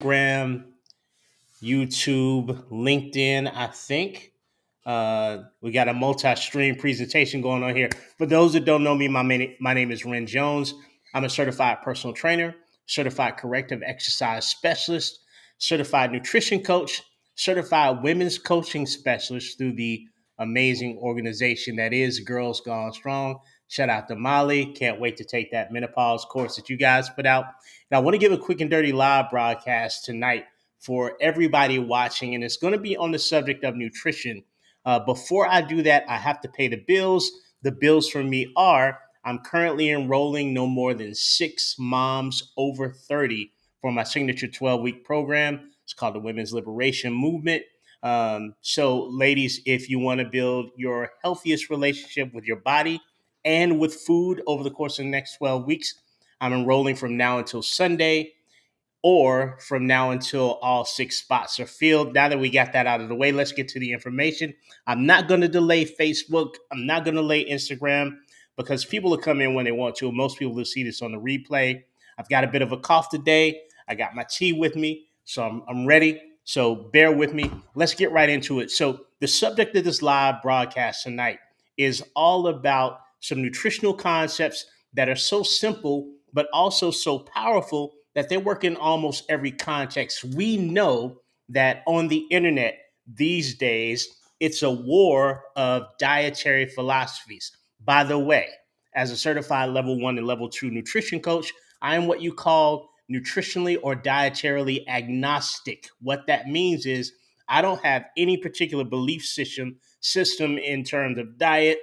Instagram, YouTube, LinkedIn, I think. We got a multi-stream presentation going on here. For those that don't know me, my name is Ren Jones. I'm a certified personal trainer, certified corrective exercise specialist, certified nutrition coach, certified women's coaching specialist through the amazing organization that is Girls Gone Strong. Shout out to Molly. Can't wait to take that menopause course that you guys put out. And I want to give a quick and dirty live broadcast tonight for everybody watching, and it's going to be on the subject of nutrition. Before I do that, I have to pay the bills. The bills for me are I'm currently enrolling no more than 6 moms over 30 for my signature 12-week program. It's called the Women's Liberation Movement. So, ladies, if you want to build your healthiest relationship with your body and with food over the course of the next 12 weeks, I'm enrolling from now until Sunday or from now until all 6 spots are filled. Now that we got that out of the way, let's get to the information. I'm not going to delay Facebook. I'm not going to delay Instagram because people will come in when they want to. Most people will see this on the replay. I've got a bit of a cough today. I got my tea with me, so I'm ready. So bear with me. Let's get right into it. So the subject of this live broadcast tonight is all about some nutritional concepts that are so simple, but also so powerful that they work in almost every context. We know that on the internet these days, it's a war of dietary philosophies. By the way, as a certified level 1 and level 2 nutrition coach, I am what you call nutritionally or dietarily agnostic. What that means is I don't have any particular belief system in terms of diet.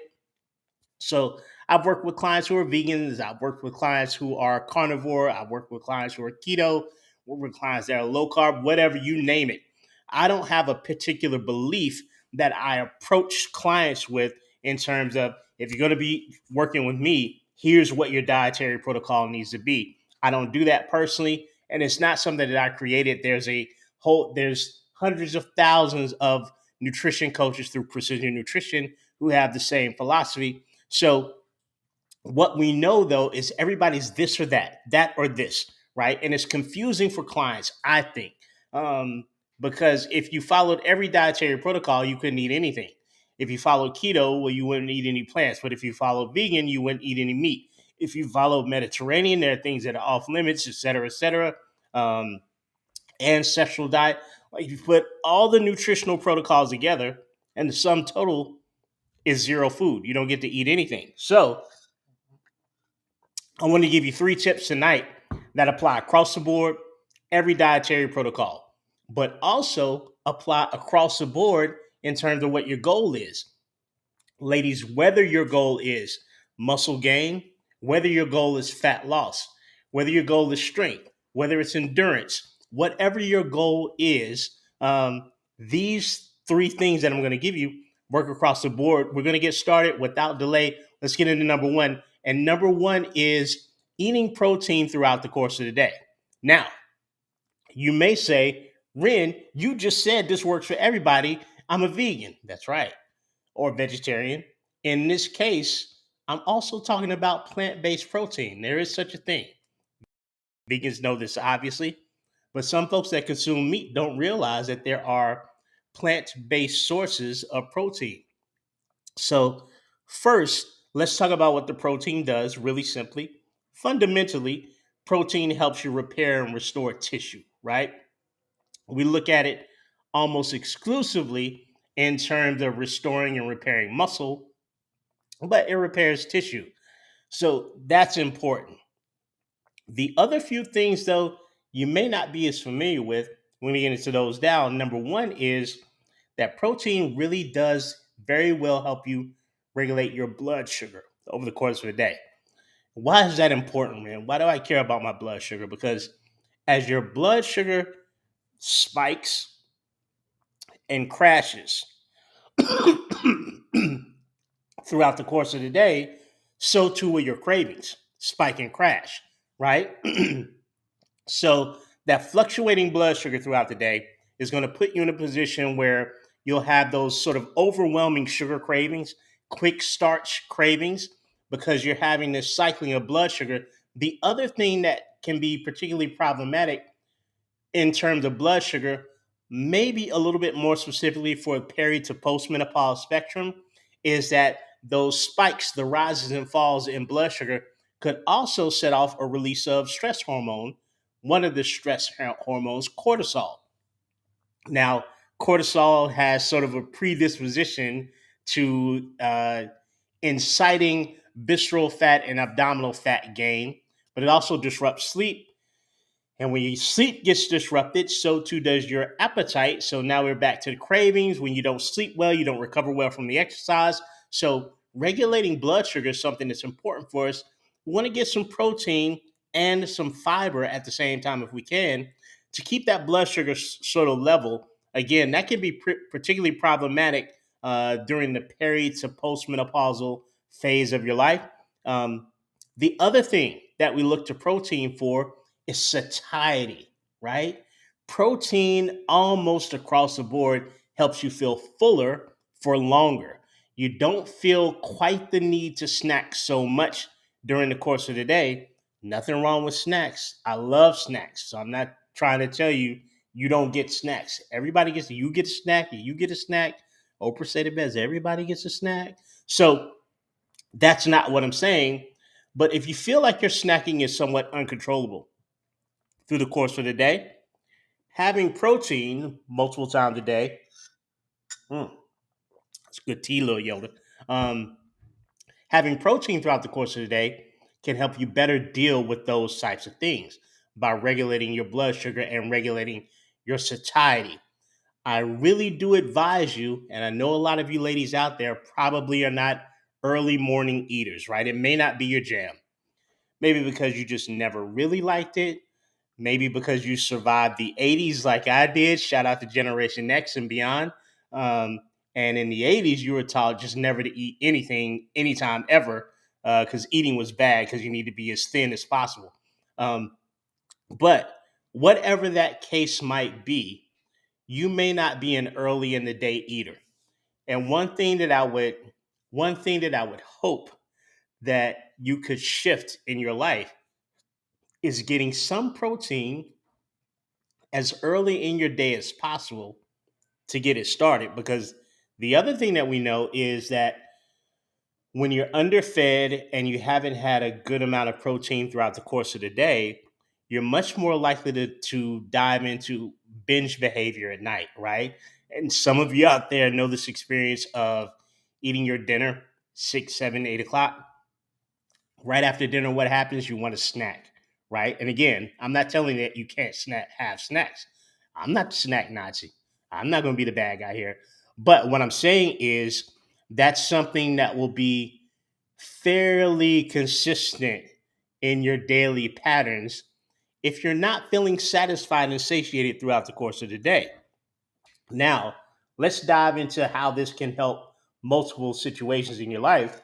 So I've worked with clients who are vegans. I've worked with clients who are carnivore. I've worked with clients who are keto. Worked with clients that are low carb, whatever you name it. I don't have a particular belief that I approach clients with in terms of if you're going to be working with me, here's what your dietary protocol needs to be. I don't do that personally, and it's not something that I created. There's hundreds of thousands of nutrition coaches through Precision Nutrition who have the same philosophy. So what we know though is everybody's this or that or this, right? And it's confusing for clients, I think, because if you followed every dietary protocol, you couldn't eat anything. If you followed keto, well, you wouldn't eat any plants. But if you followed vegan, you wouldn't eat any meat. If you followed Mediterranean, there are things that are off limits, et cetera, et cetera. Ancestral diet. Like you put all the nutritional protocols together, and the sum total is zero food. You don't get to eat anything. So I want to give you 3 tips tonight that apply across the board, every dietary protocol, but also apply across the board in terms of what your goal is. Ladies, whether your goal is muscle gain, whether your goal is fat loss, whether your goal is strength, whether it's endurance, whatever your goal is, these 3 things that I'm going to give you work across the board. We're going to get started without delay. Let's get into number one. And number one is eating protein throughout the course of the day. Now, you may say, Ren, you just said this works for everybody. I'm a vegan. That's right, or vegetarian. In this case, I'm also talking about plant based protein. There is such a thing. Vegans know this, obviously, but some folks that consume meat don't realize that there are plant based sources of protein. So, first, let's talk about what the protein does really simply. Fundamentally, protein helps you repair and restore tissue, right? We look at it almost exclusively in terms of restoring and repairing muscle, but it repairs tissue. So that's important. The other few things, though, you may not be as familiar with when we get into those down. Number one is that protein really does very well help you regulate your blood sugar over the course of a day. Why is that important, man? Why do I care about my blood sugar? Because as your blood sugar spikes and crashes throughout the course of the day, so too will your cravings spike and crash, right? So that fluctuating blood sugar throughout the day is going to put you in a position where you'll have those sort of overwhelming sugar cravings, quick starch cravings, because you're having this cycling of blood sugar. The other thing that can be particularly problematic in terms of blood sugar, maybe a little bit more specifically for peri to postmenopause spectrum, is that those spikes, the rises and falls in blood sugar, could also set off a release of stress hormone, one of the stress hormones, cortisol. Now, cortisol has sort of a predisposition to inciting visceral fat and abdominal fat gain, but it also disrupts sleep, and when your sleep gets disrupted, so too does your appetite. So now we're back to the cravings. When you don't sleep well, you don't recover well from the exercise. So regulating blood sugar is something that's important for us. We want to get some protein and some fiber at the same time if we can to keep that blood sugar sort of level. Again, that can be particularly problematic during the peri to postmenopausal phase of your life. Um, the other thing that we look to protein for is satiety, right? Protein almost across the board helps you feel fuller for longer. You don't feel quite the need to snack so much during the course of the day. Nothing wrong with snacks. I love snacks. So I'm not trying to tell you you don't get snacks. Everybody gets, you get a snack, you get a snack. Oprah said it best, everybody gets a snack. So that's not what I'm saying. But if you feel like your snacking is somewhat uncontrollable through the course of the day, having protein multiple times a day, mm, it's good tea, little Yoda. Um, Having protein throughout the course of the day can help you better deal with those types of things by regulating your blood sugar and regulating your satiety. I really do advise you, and I know a lot of you ladies out there probably are not early morning eaters, right? It may not be your jam. Maybe because you just never really liked it. Maybe because you survived the 80s like I did. Shout out to Generation X and beyond. Um, and in the 80s, you were taught just never to eat anything, anytime, ever, because eating was bad because you need to be as thin as possible. Um, but whatever that case might be, you may not be an early in the day eater. And one thing that I would hope that you could shift in your life is getting some protein as early in your day as possible to get it started. Because the other thing that we know is that when you're underfed and you haven't had a good amount of protein throughout the course of the day, you're much more likely to dive into binge behavior at night, right? And some of you out there know this experience of eating your dinner 6, 7, 8 o'clock. Right after dinner, what happens? You want a snack, right? And again, I'm not telling you that you can't have snacks. I'm not the snack Nazi. I'm not going to be the bad guy here. But what I'm saying is that's something that will be fairly consistent in your daily patterns if you're not feeling satisfied and satiated throughout the course of the day. Now, let's dive into how this can help multiple situations in your life.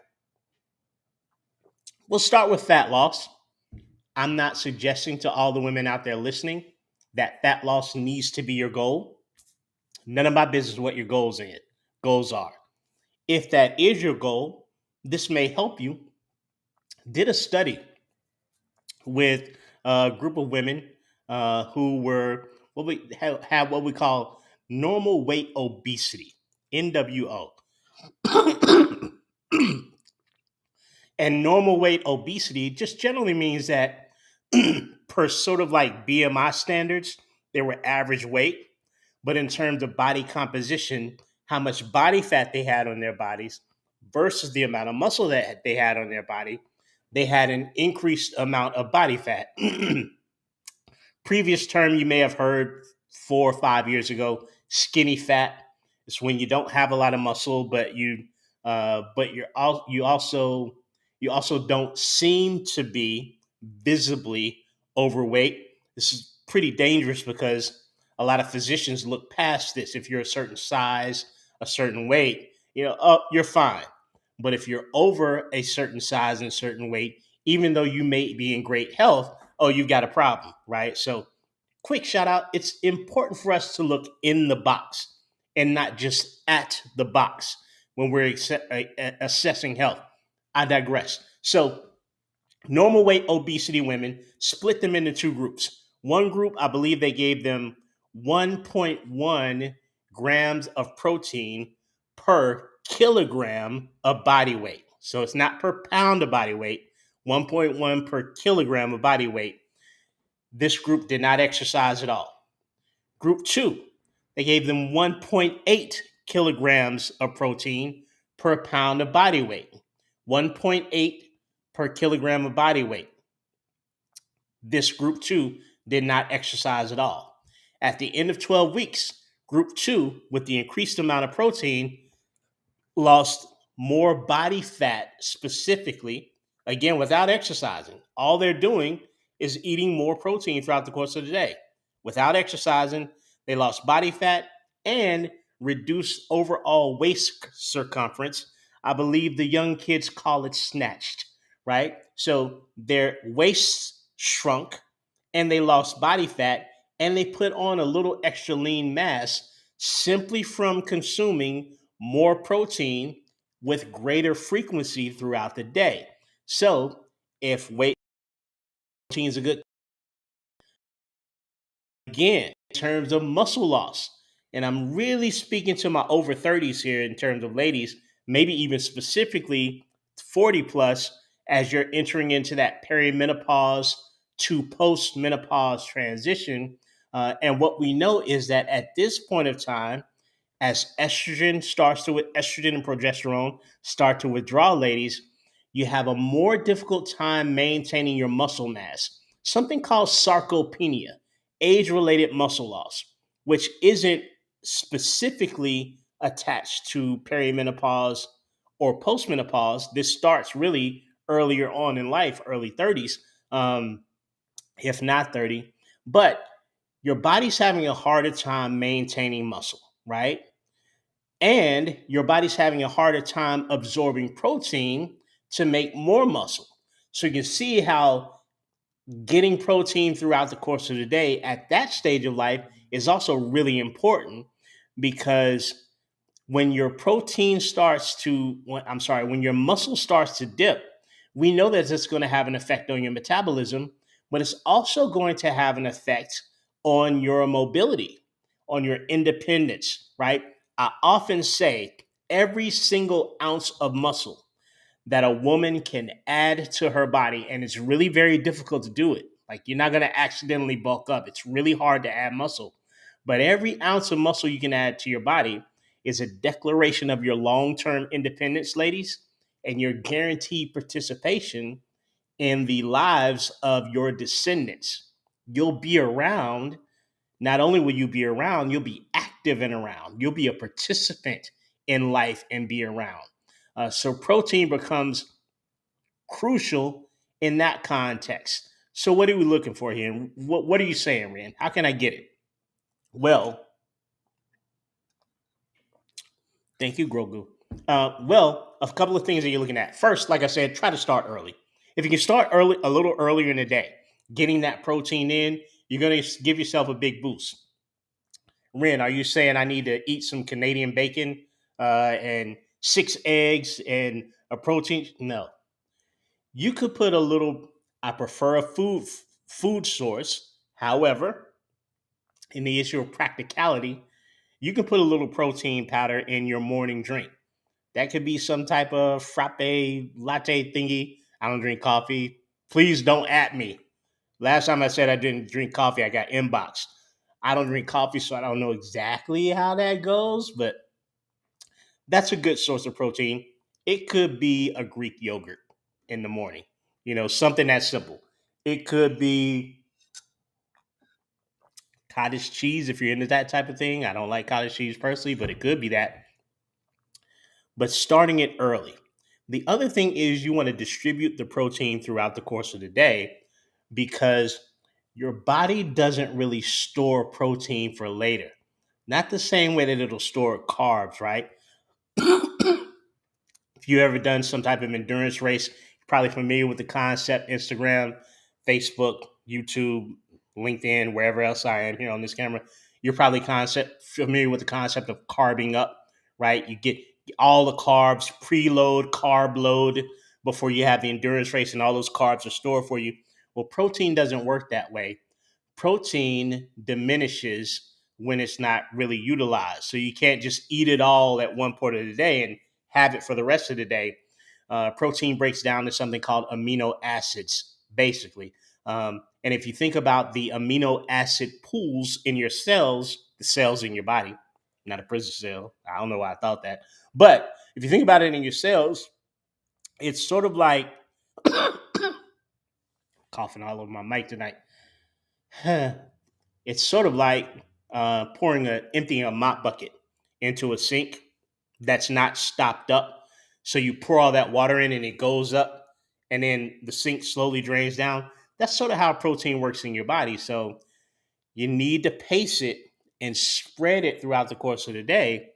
We'll start with fat loss. I'm not suggesting to all the women out there listening that fat loss needs to be your goal. None of my business what your goals are. If that is your goal, this may help you. Did a study with a group of women who were what we have what we call normal weight obesity, NWO. And normal weight obesity just generally means that per sort of like BMI standards, they were average weight. But in terms of body composition, how much body fat they had on their bodies versus the amount of muscle that they had on their body, they had an increased amount of body fat. Previous term you may have heard 4 or 5 years ago, skinny fat. It's when you don't have a lot of muscle, but you also don't seem to be visibly overweight. This is pretty dangerous because a lot of physicians look past this. If you're a certain size, a certain weight, oh, you're fine. But if you're over a certain size and certain weight, even though you may be in great health, oh, you've got a problem, right? So, quick shout out, it's important for us to look in the box and not just at the box when we're assessing health. I digress. So, normal weight obesity women, split them into two groups. One group, I believe they gave them 1.1 grams of protein per kilogram of body weight. So it's not per pound of body weight, 1.1 per kilogram of body weight. This group did not exercise at all. Group two, they gave them 1.8 kilograms of protein per pound of body weight. 1.8 per kilogram of body weight. This group two did not exercise at all. At the end of 12 weeks, group two, with the increased amount of protein, lost more body fat specifically, again, without exercising. All they're doing is eating more protein throughout the course of the day. Without exercising, they lost body fat and reduced overall waist circumference. I believe the young kids call it snatched, right? So their waists shrunk and they lost body fat and they put on a little extra lean mass simply from consuming more protein with greater frequency throughout the day. So, if weight protein is a good, again, in terms of muscle loss, and I'm really speaking to my over 30s here in terms of ladies, maybe even specifically 40 plus, as you're entering into that perimenopause to post-menopause transition. And what we know is that at this point of time, as estrogen and progesterone start to withdraw, ladies, you have a more difficult time maintaining your muscle mass. Something called sarcopenia, age-related muscle loss, which isn't specifically attached to perimenopause or postmenopause. This starts really earlier on in life, early 30s, if not 30. But your body's having a harder time maintaining muscle, right? And your body's having a harder time absorbing protein to make more muscle. So you can see how getting protein throughout the course of the day at that stage of life is also really important because when your protein starts to, when your muscle starts to dip, we know that it's going to have an effect on your metabolism, but it's also going to have an effect on your mobility, on your independence, right? I often say every single ounce of muscle that a woman can add to her body, and it's really very difficult to do it. Like you're not going to accidentally bulk up. It's really hard to add muscle. But every ounce of muscle you can add to your body is a declaration of your long-term independence, ladies, and your guaranteed participation in the lives of your descendants. You'll be around. Not only will you be around, you'll be active and around. You'll be a participant in life and be around. So protein becomes crucial in that context. So what are we looking for here? What are you saying, Rand? How can I get it? Well, thank you, Grogu. Well, a couple of things that you're looking at. First, like I said, try to start early. If you can start early, a little earlier in the day, getting that protein in, you're going to give yourself a big boost. Ren, are you saying I need to eat some Canadian bacon and 6 eggs and a protein? No, you could put a little. I prefer a food source. However, in the issue of practicality, you can put a little protein powder in your morning drink. That could be some type of frappe latte thingy. I don't drink coffee. Please don't at me. Last time I said I didn't drink coffee, I got inboxed. I don't drink coffee, so I don't know exactly how that goes, but that's a good source of protein. It could be a Greek yogurt in the morning, something that simple. It could be cottage cheese if you're into that type of thing. I don't like cottage cheese personally, but it could be that. But starting it early. The other thing is you want to distribute the protein throughout the course of the day because your body doesn't really store protein for later. Not the same way that it'll store carbs, right? If you ever done some type of endurance race, you're probably familiar with the concept. Instagram, Facebook, YouTube, LinkedIn, wherever else I am here on this camera, you're probably familiar with the concept of carbing up, right? You get all the carbs, preload, carb load before you have the endurance race, and all those carbs are stored for you. Well, protein doesn't work that way. protein diminishes when it's not really utilized. So you can't just eat it all at one point of the day and have it for the rest of the day. Protein breaks down to something called amino acids, basically. And if you think about the amino acid pools in your cells, the cells in your body, not a prison cell. I don't know why I thought that. But if you think about it in your cells, it's sort of like coughing all over my mic tonight. It's sort of like emptying a mop bucket into a sink that's not stopped up. So you pour all that water in and it goes up, and then the sink slowly drains down. That's sort of how protein works in your body. So you need to pace it and spread it throughout the course of the day,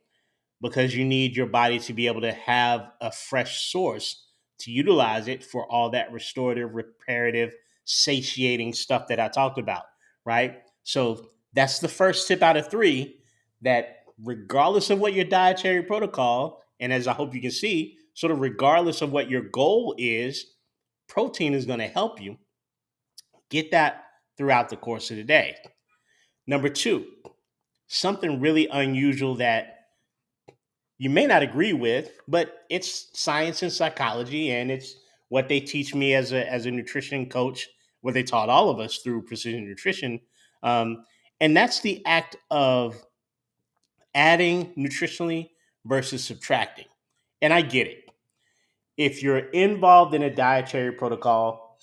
because you need your body to be able to have a fresh source to utilize it for all that restorative, reparative, satiating stuff that I talked about, right? So that's the first tip out of three, that regardless of what your dietary protocol, and as I hope you can see, sort of regardless of what your goal is, protein is going to help you get that throughout the course of the day. Number two, something really unusual that you may not agree with, but it's science and psychology, and it's what they teach me as a nutrition coach, what they taught all of us through precision nutrition. And that's the act of adding nutritionally versus subtracting. And I get it. If you're involved in a dietary protocol,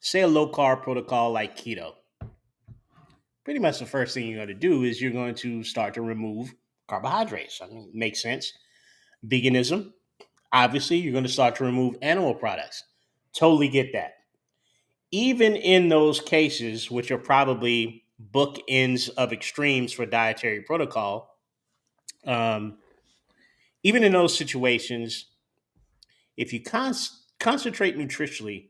say a low carb protocol like keto, pretty much the first thing you're going to do is you're going to start to remove carbohydrates. I mean, it makes sense. Veganism, obviously, you're going to start to remove animal products. Totally get that. Even in those cases, which are probably bookends of extremes for dietary protocol, um, even in those situations, if you concentrate nutritionally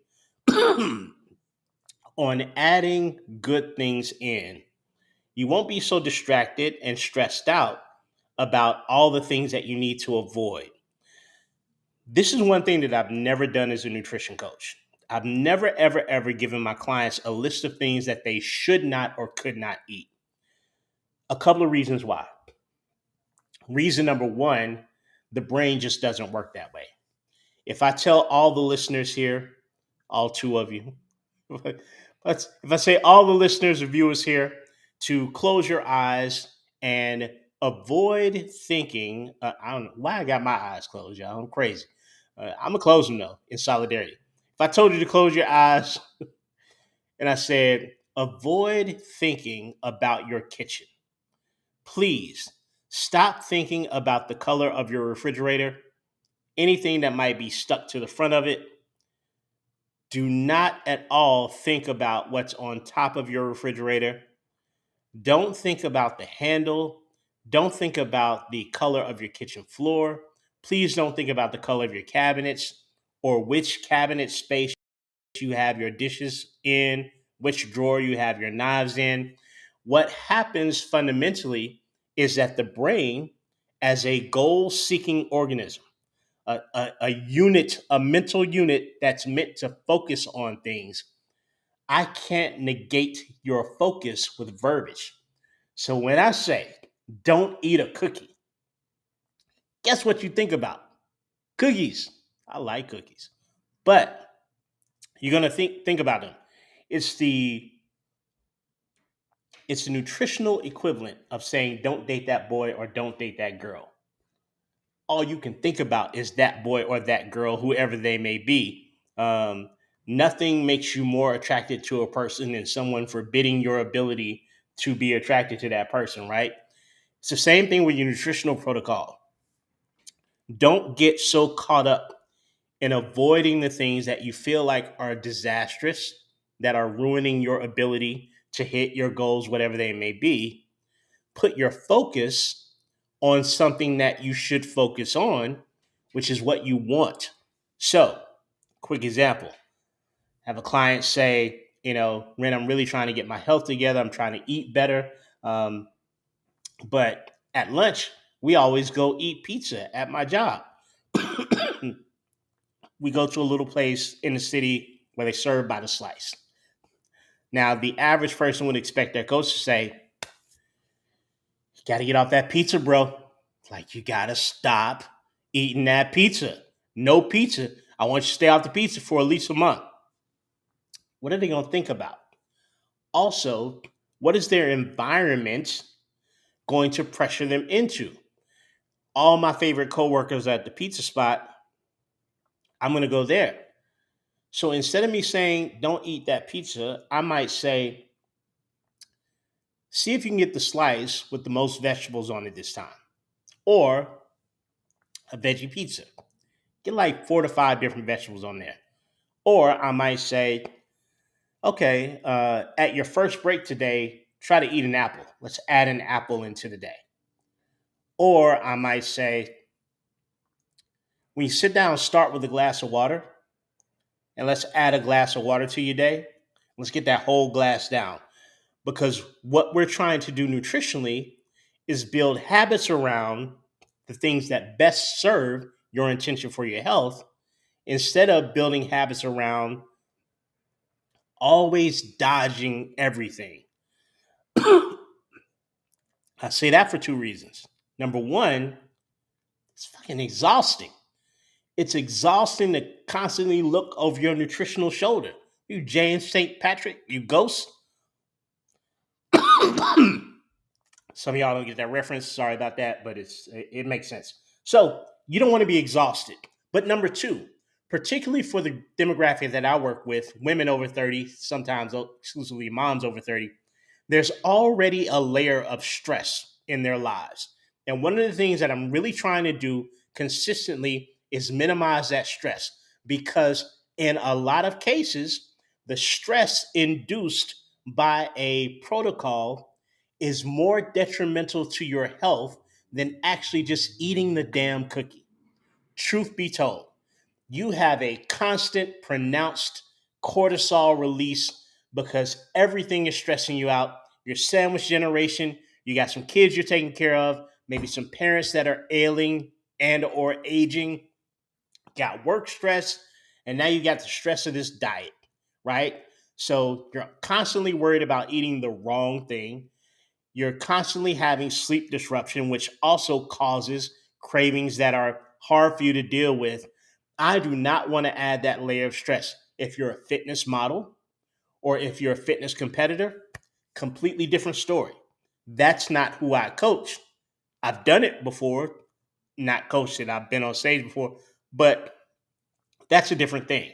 on adding good things in, you won't be so distracted and stressed out about all the things that you need to avoid. This is one thing that I've never done as a nutrition coach. I've never, ever, ever given my clients a list of things that they should not or could not eat. A couple of reasons why. Reason number one, the brain just doesn't work that way. If I tell all the listeners here, all two of you, if I say all the listeners or viewers here to close your eyes and avoid thinking, I don't know why I got my eyes closed, y'all. I'm crazy. I'm gonna close them though, in solidarity. If I told you to close your eyes and I said, avoid thinking about your kitchen, please stop thinking about the color of your refrigerator, anything that might be stuck to the front of it. Do not at all think about what's on top of your refrigerator. Don't think about the handle. Don't think about the color of your kitchen floor. Please don't think about the color of your cabinets or which cabinet space you have your dishes in, which drawer you have your knives in. What happens fundamentally is that the brain, as a goal seeking organism, a unit, a mental unit that's meant to focus on things, I can't negate your focus with verbiage. So when I say don't eat a cookie, guess what you think about? Cookies. I like cookies. But you're gonna think about them. It's the it's the nutritional equivalent of saying don't date that boy or don't date that girl. All you can think about is that boy or that girl, whoever they may be. Nothing makes you more attracted to a person than someone forbidding your ability to be attracted to that person, right? It's the same thing with your nutritional protocol. Don't get so caught up in avoiding the things that you feel like are disastrous, that are ruining your ability to hit your goals, whatever they may be. Put your focus on something that you should focus on, which is what you want. So, quick example. Have a client say, Ren, I'm really trying to get my health together. I'm trying to eat better. But at lunch, we always go eat pizza at my job. We go to a little place in the city where they serve by the slice. Now, the average person would expect their coach to say, you got to get off that pizza, bro. Like, you got to stop eating that pizza. No pizza. I want you to stay off the pizza for at least a month. What are they going to think about? Also, what is their environment going to pressure them into? All my favorite coworkers at the pizza spot, I'm going to go there. So instead of me saying, don't eat that pizza, I might say, see if you can get the slice with the most vegetables on it this time. Or a veggie pizza. Get like 4 to 5 different vegetables on there. Or I might say, okay, at your first break today, try to eat an apple. Let's add an apple into the day. Or I might say, when you sit down, start with a glass of water and let's add a glass of water to your day. Let's get that whole glass down. Because what we're trying to do nutritionally is build habits around the things that best serve your intention for your health instead of building habits around always dodging everything. I say that for 2 reasons. Number one, it's fucking exhausting. It's exhausting to constantly look over your nutritional shoulder. You James St. Patrick, you ghost. Some of y'all don't get that reference. Sorry about that, but it makes sense. So you don't want to be exhausted. But number two, particularly for the demographic that I work with, women over 30, sometimes exclusively moms over 30, there's already a layer of stress in their lives. And one of the things that I'm really trying to do consistently is minimize that stress because in a lot of cases, the stress induced by a protocol is more detrimental to your health than actually just eating the damn cookie. Truth be told, you have a constant, pronounced cortisol release because everything is stressing you out. Your sandwich generation, you got some kids you're taking care of, maybe some parents that are ailing and or aging, got work stress, and now you got the stress of this diet, right? So you're constantly worried about eating the wrong thing. You're constantly having sleep disruption, which also causes cravings that are hard for you to deal with. I do not want to add that layer of stress. If you're a fitness model or if you're a fitness competitor, completely different story. That's not who I coach. I've done it before, not coached it. I've been on stage before, but that's a different thing.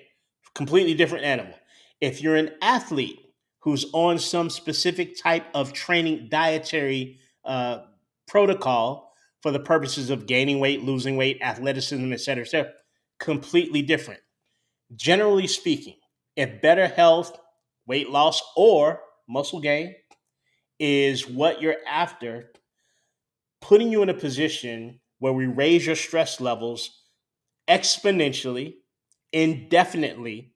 Completely different animal. If you're an athlete who's on some specific type of training dietary protocol for the purposes of gaining weight, losing weight, athleticism, et cetera, completely different. Generally speaking, if better health, weight loss, or muscle gain is what you're after, putting you in a position where we raise your stress levels exponentially, indefinitely,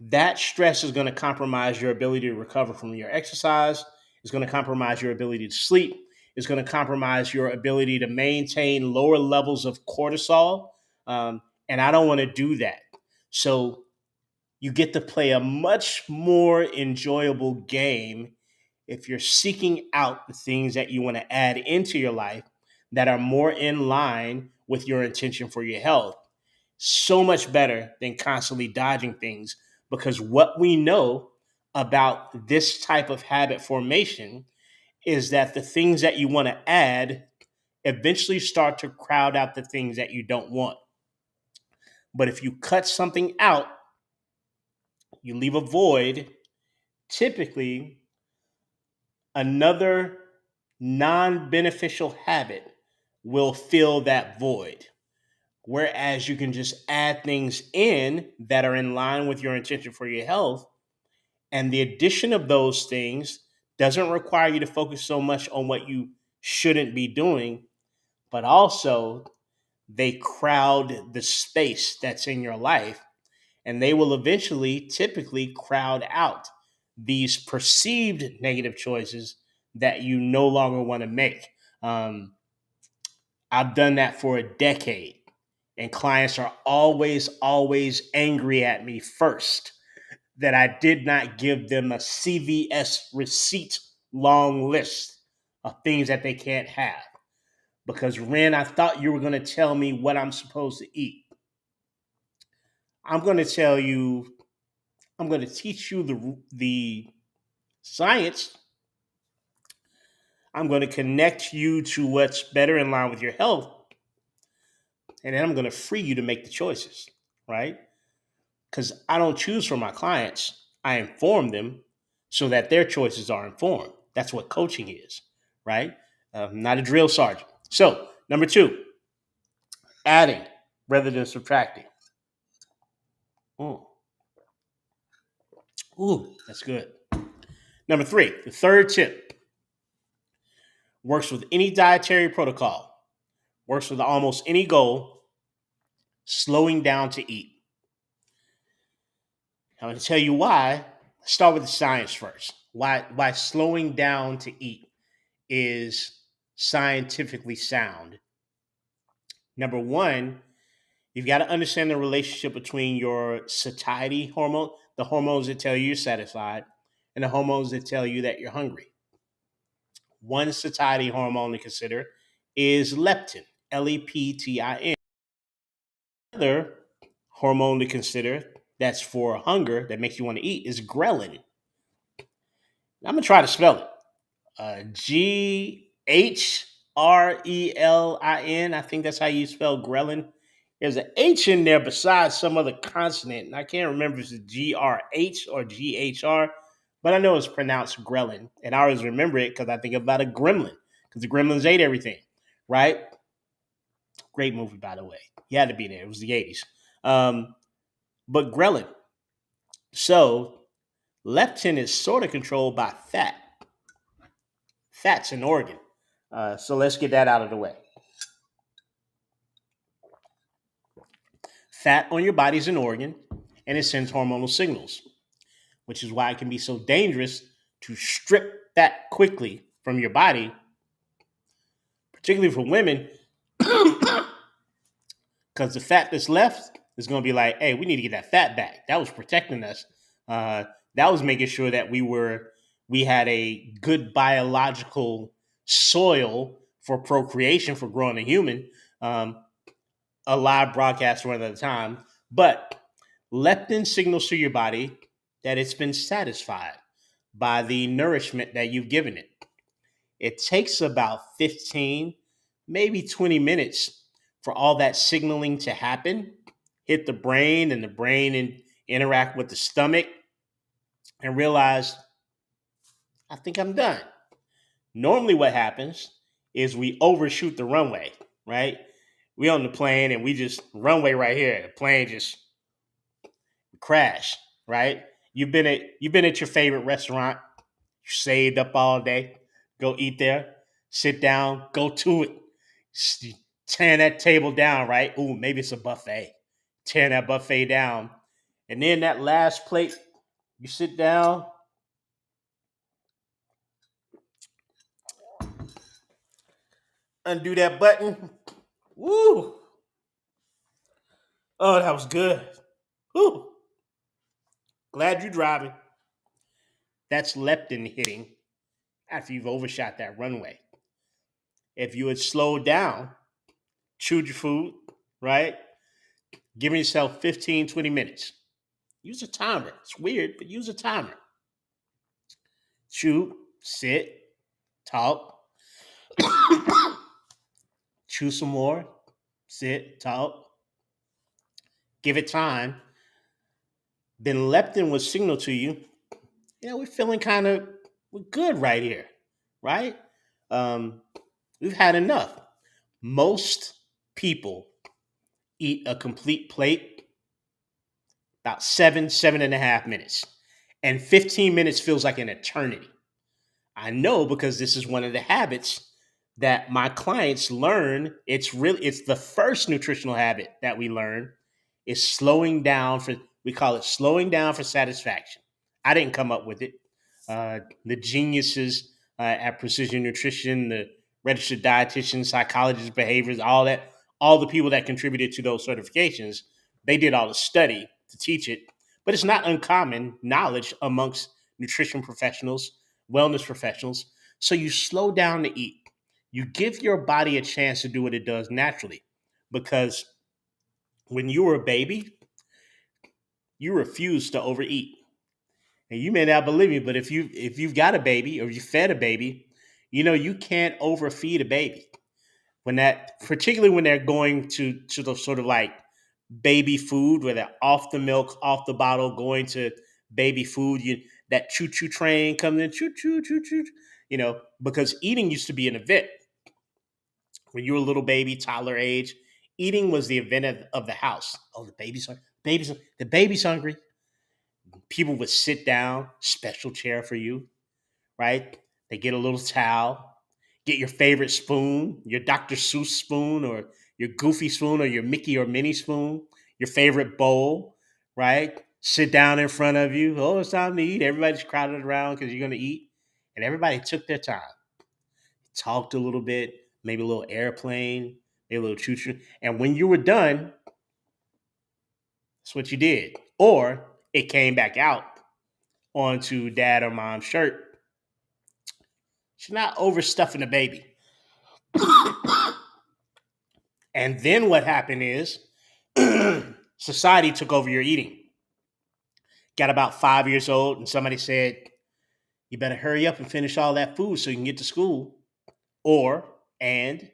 that stress is going to compromise your ability to recover from your exercise. It's going to compromise your ability to sleep. It's going to compromise your ability to maintain lower levels of cortisol. And I don't want to do that. So you get to play a much more enjoyable game if you're seeking out the things that you want to add into your life that are more in line with your intention for your health. So much better than constantly dodging things because what we know about this type of habit formation is that the things that you want to add eventually start to crowd out the things that you don't want. But if you cut something out, you leave a void, typically another non beneficial habit will fill that void. Whereas you can just add things in that are in line with your intention for your health. And the addition of those things doesn't require you to focus so much on what you shouldn't be doing, but also they crowd the space that's in your life. And they will eventually, typically, crowd out these perceived negative choices that you no longer want to make. Um, I've done that for a decade, and clients are always, always angry at me first that I did not give them a CVS receipt long list of things that they can't have. Because, Ren, I thought you were going to tell me what I'm supposed to eat. I'm going to tell you, I'm going to teach you the science. I'm going to connect you to what's better in line with your health. And then I'm going to free you to make the choices, right? Because I don't choose for my clients. I inform them so that their choices are informed. That's what coaching is, right? Not a drill sergeant. So, number two, adding rather than subtracting. Mm. Ooh, that's good. Number three, the third tip works with any dietary protocol, works with almost any goal, slowing down to eat. I'm going to tell you why. Let's start with the science first. Why slowing down to eat is scientifically sound. Number one, you've got to understand the relationship between your satiety hormone, the hormones that tell you you're satisfied, and the hormones that tell you that you're hungry. One satiety hormone to consider is leptin, leptin. Another hormone to consider that's for hunger that makes you want to eat is ghrelin. I'm gonna try to spell it. Ghrelin. I think that's how you spell ghrelin. There's an H in there besides some other consonant, and I can't remember if it's GRH or GHR, but I know it's pronounced ghrelin, and I always remember it because I think about a gremlin, because the gremlins ate everything, right? Great movie, by the way. You had to be there. It was the 80s. But ghrelin. So leptin is sort of controlled by fat. Fat's an organ. So let's get that out of the way. Fat on your body is an organ, and it sends hormonal signals, which is why it can be so dangerous to strip fat quickly from your body, particularly for women, because the fat that's left is going to be like, hey, we need to get that fat back. That was protecting us. That was making sure that we had a good biological soil for procreation, for growing a human. A live broadcast one at a time. But leptin signals to your body that it's been satisfied by the nourishment that you've given it. It takes about 15, maybe 20 minutes for all that signaling to happen, hit the brain, and the brain interact with the stomach and realize, I think I'm done. Normally, what happens is we overshoot the runway, right? We on the plane and we just runway right here. The plane just crash, right? You've been at your favorite restaurant, you saved up all day, go eat there, sit down, go to it, tearing that table down, right? Ooh, maybe it's a buffet. Tearing that buffet down. And then that last plate, you sit down, undo that button. Woo! Oh, that was good. Woo! Glad you're driving. That's leptin hitting after you've overshot that runway. If you had slowed down, chewed your food, right? Giving yourself 15, 20 minutes. Use a timer. It's weird, but use a timer. Chew, sit, talk, chew some more, sit, talk, give it time. Then leptin will signal to you, we're feeling we're good right here, right? Um, we've had enough. Most people eat a complete plate about 7.5 minutes. And 15 minutes feels like an eternity. I know because this is one of the habits that my clients learn. It's the first nutritional habit that we learn is slowing down we call it slowing down for satisfaction. I didn't come up with it. The geniuses at Precision Nutrition, the registered dietitians, psychologists, behaviors, all the people that contributed to those certifications, they did all the study to teach it. But it's not uncommon knowledge amongst nutrition professionals, wellness professionals. So you slow down to eat. You give your body a chance to do what it does naturally. Because when you were a baby, you refuse to overeat. And you may not believe me, but if you've got a baby or you fed a baby, you know you can't overfeed a baby. When that, particularly when they're going to the sort of like baby food, where they're off the milk, off the bottle, going to baby food, that choo choo train comes in, choo choo choo choo, because eating used to be an event when you were a little baby, toddler age. Eating was the event of the house. Oh, the baby's hungry. People would sit down, special chair for you, right? They get a little towel, get your favorite spoon, your Dr. Seuss spoon, or your Goofy spoon, or your Mickey or Minnie spoon, your favorite bowl, right? Sit down in front of you. Oh, it's time to eat. Everybody's crowded around because you're going to eat. And everybody took their time, talked a little bit, maybe a little airplane, maybe a little choo choo. And when you were done, that's what you did. Or it came back out onto dad or mom's shirt. She's not overstuffing the baby. And then what happened is society took over your eating. Got about 5 years old, and somebody said, you better hurry up and finish all that food so you can get to school. And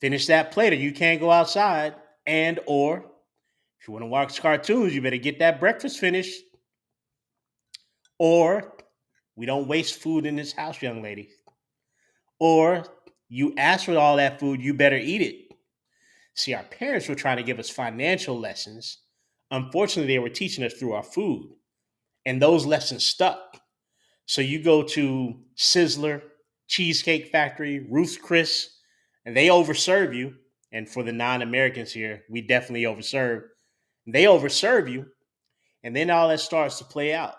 finish that plate, or you can't go outside. Or if you want to watch cartoons, you better get that breakfast finished. Or we don't waste food in this house, young lady. Or you ask for all that food, you better eat it. See, our parents were trying to give us financial lessons. Unfortunately, they were teaching us through our food, and those lessons stuck. So you go to Sizzler, Cheesecake Factory, Ruth's Chris, and they overserve you. And for the non-Americans here, we definitely overserve. They overserve you, and then all that starts to play out.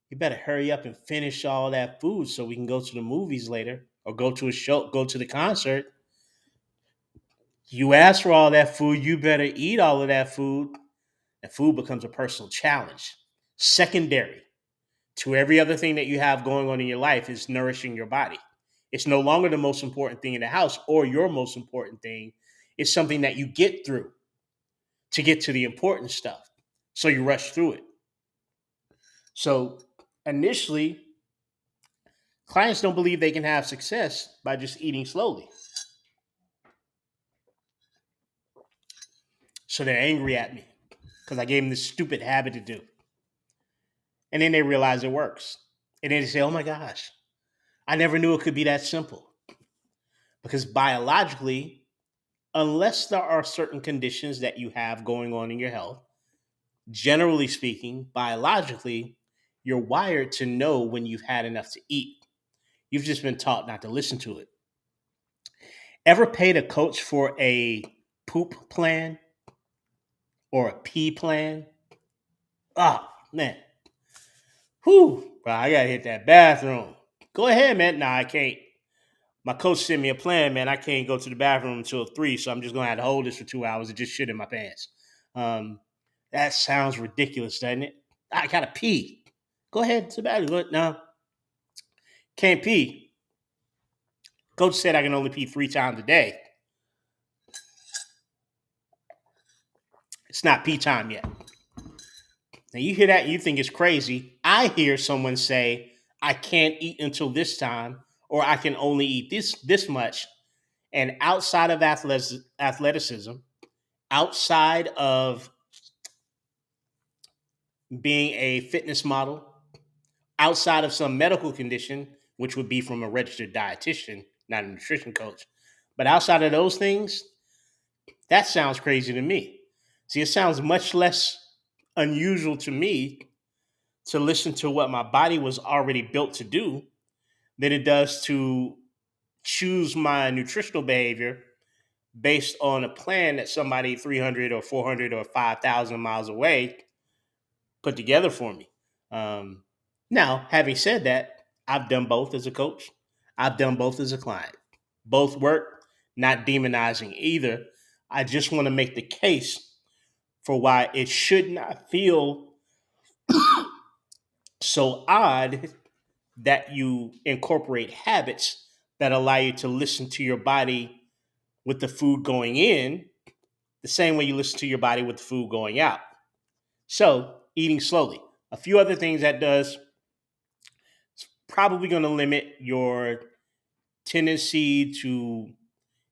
You better hurry up and finish all that food so we can go to the movies later, or go to a show, go to the concert. You ask for all that food, you better eat all of that food, and food becomes a personal challenge. Secondary to every other thing that you have going on in your life is nourishing your body. It's no longer the most important thing in the house or your most important thing. It's something that you get through to get to the important stuff. So you rush through it. So initially, clients don't believe they can have success by just eating slowly. So they're angry at me because I gave them this stupid habit to do. And then they realize it works. And then they say, oh my gosh, I never knew it could be that simple. Because biologically, unless there are certain conditions that you have going on in your health, generally speaking, biologically, you're wired to know when you've had enough to eat. You've just been taught not to listen to it. Ever paid a coach for a poop plan or a pee plan? Oh, man. Whew, bro, I gotta hit that bathroom. Go ahead, man. Nah, I can't. My coach sent me a plan, man. I can't go to the bathroom until 3, so I'm just gonna have to hold this for 2 hours and just shit in my pants. Um, that sounds ridiculous, doesn't it? I gotta pee. Go ahead to the bathroom. No, can't pee. Coach said I can only pee 3 times a day. It's not pee time yet. Now you hear that and you think it's crazy. I hear someone say, I can't eat until this time, or I can only eat this much. And outside of athleticism, outside of being a fitness model, outside of some medical condition, which would be from a registered dietitian, not a nutrition coach, but outside of those things, that sounds crazy to me. See, it sounds much less unusual to me to listen to what my body was already built to do than it does to choose my nutritional behavior based on a plan that somebody 300 or 400 or 5,000 miles away put together for me. Um, Now, having said that, I've done both as a coach. I've done both as a client. Both work, not demonizing either. I just want to make the case for why it should not feel so odd that you incorporate habits that allow you to listen to your body with the food going in the same way you listen to your body with the food going out. So, eating slowly. A few other things that does, probably going to limit your tendency to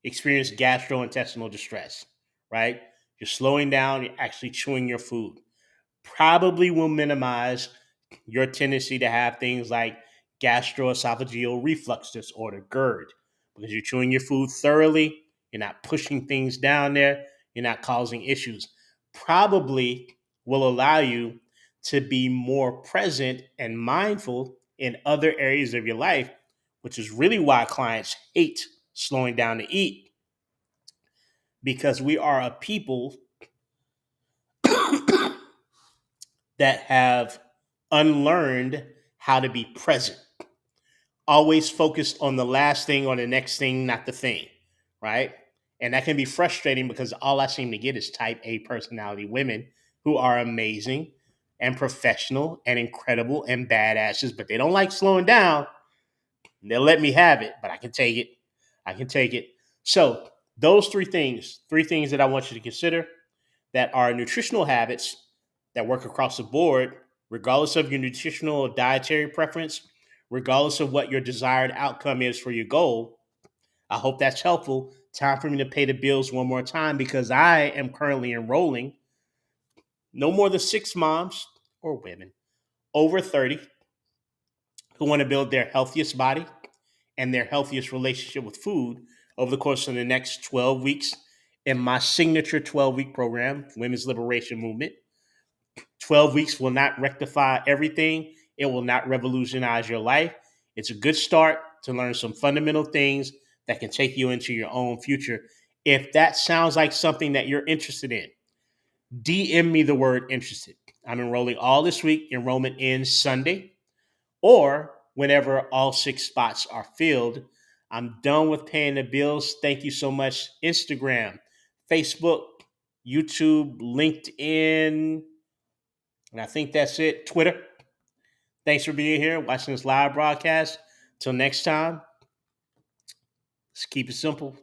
experience gastrointestinal distress, right? You're slowing down, you're actually chewing your food. Probably will minimize your tendency to have things like gastroesophageal reflux disorder, GERD, because you're chewing your food thoroughly, you're not pushing things down there, you're not causing issues. Probably will allow you to be more present and mindful in other areas of your life, which is really why clients hate slowing down to eat, because we are a people that have unlearned how to be present, always focused on the last thing or the next thing, not the thing, right? And that can be frustrating because all I seem to get is type A personality women who are amazing and professional and incredible and badasses, but they don't like slowing down. They'll let me have it, but I can take it. I can take it. So, those three things that I want you to consider that are nutritional habits that work across the board, regardless of your nutritional or dietary preference, regardless of what your desired outcome is for your goal. I hope that's helpful. Time for me to pay the bills one more time because I am currently enrolling no more than 6 moms or women over 30 who want to build their healthiest body and their healthiest relationship with food over the course of the next 12 weeks in my signature 12-week program, Women's Liberation Movement. 12 weeks will not rectify everything. It will not revolutionize your life. It's a good start to learn some fundamental things that can take you into your own future. If that sounds like something that you're interested in, DM me the word interested. I'm enrolling all this week. Enrollment ends Sunday or whenever all 6 spots are filled. I'm done with paying the bills. Thank you so much. Instagram, Facebook, YouTube, LinkedIn, and I think that's it. Twitter. Thanks for being here, watching this live broadcast. Till next time, let's keep it simple.